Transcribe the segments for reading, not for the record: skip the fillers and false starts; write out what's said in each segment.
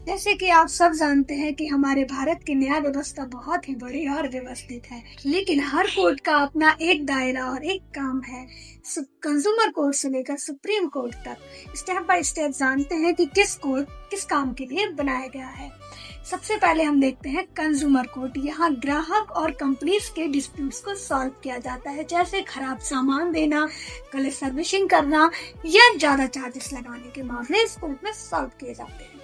जैसे कि आप सब जानते हैं कि हमारे भारत की न्याय व्यवस्था बहुत ही बड़ी और व्यवस्थित है, लेकिन हर कोर्ट का अपना एक दायरा और एक काम है। कंज्यूमर कोर्ट से लेकर सुप्रीम कोर्ट तक स्टेप बाय स्टेप जानते हैं कि किस कोर्ट किस काम के लिए बनाया गया है। सबसे पहले हम देखते हैं कंज्यूमर कोर्ट। यहाँ ग्राहक और कंपनीज के डिस्प्यूट्स को सॉल्व किया जाता है, जैसे खराब सामान देना, गलत सर्विसिंग करना या ज्यादा चार्जेस लगाने के मामले इस कोर्ट में सॉल्व किए जाते हैं।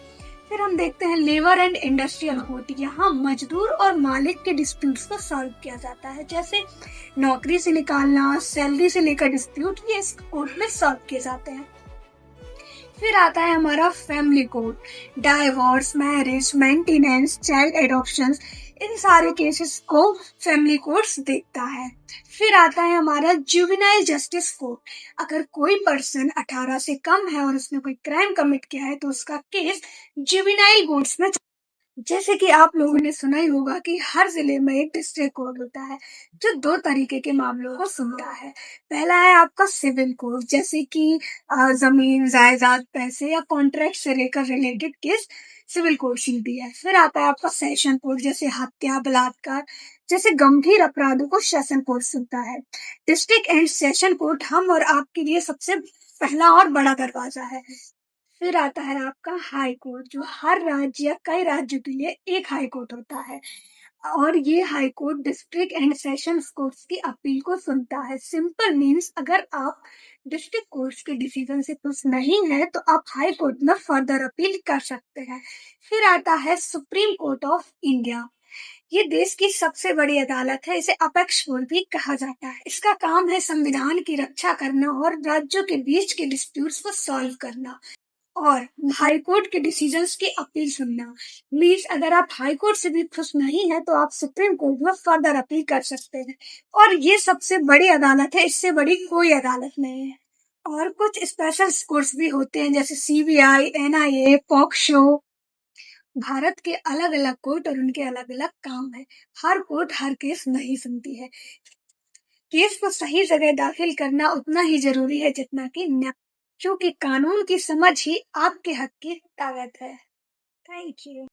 फिर हम देखते हैं लेबर एंड इंडस्ट्रियल कोर्ट। यहाँ मजदूर और मालिक के डिस्प्यूट्स को सॉल्व किया जाता है, जैसे नौकरी से निकालना, सैलरी से लेकर डिस्प्यूट, ये इस कोर्ट में सॉल्व किए जाते हैं। फिर आता है हमारा family court. Divorce, marriage, maintenance, child adoption, इन सारे केसेस को फैमिली कोर्ट्स देखता है। फिर आता है हमारा जुवेनाइल जस्टिस कोर्ट। अगर कोई पर्सन 18 से कम है और उसने कोई क्राइम कमिट किया है तो उसका केस जुवेनाइल कोर्ट्स में। जैसे कि आप लोगों ने सुना ही होगा कि हर जिले में एक डिस्ट्रिक्ट कोर्ट होता है जो दो तरीके के मामलों को सुनता है। पहला है आपका सिविल कोर्ट, जैसे कि जमीन, जायदाद, पैसे या कॉन्ट्रैक्ट से लेकर रिलेटेड केस सिविल कोर्ट सुनती है। फिर आता है आपका सेशन कोर्ट, जैसे हत्या, बलात्कार जैसे गंभीर अपराधों को सेशन कोर्ट सुनता है। डिस्ट्रिक्ट एंड सेशन कोर्ट हम और आपके लिए सबसे पहला और बड़ा दरवाजा है। फिर आता है आपका हाई कोर्ट, जो हर राज्य या कई राज्यों के लिए एक हाई कोर्ट होता है, और ये high court district and sessions courts की अपील को सुनता है। सिंपल मीन्स अगर आप डिस्ट्रिक्ट कोर्ट्स के डिसीजन से खुश नहीं है तो आप हाई कोर्ट में फर्दर अपील कर सकते हैं। फिर आता है सुप्रीम कोर्ट ऑफ इंडिया। ये देश की सबसे बड़ी अदालत है, इसे अपेक्स कोर्ट भी कहा जाता है। इसका काम है संविधान की रक्षा करना और राज्यों के बीच के डिस्प्यूट्स को सॉल्व करना और हाई कोर्ट के डिसीजंस की अपील सुनना। मीन्स अगर आप हाई कोर्ट से भी खुश नहीं है तो आप सुप्रीम कोर्ट में फर्दर अपील कर सकते हैं, और ये सबसे बड़ी अदालत है, इससे बड़ी कोई अदालत नहीं है। और कुछ स्पेशल कोर्ट्स भी होते हैं, जैसे सीबीआई, एनआईए, पॉक्सो। भारत के अलग अलग कोर्ट और उनके अलग अलग काम है। हर कोर्ट हर केस नहीं सुनती है। केस को सही जगह दाखिल करना उतना ही जरूरी है जितना कि न्याय, क्योंकि कानून की समझ ही आपके हक की ताकत है। Thank you.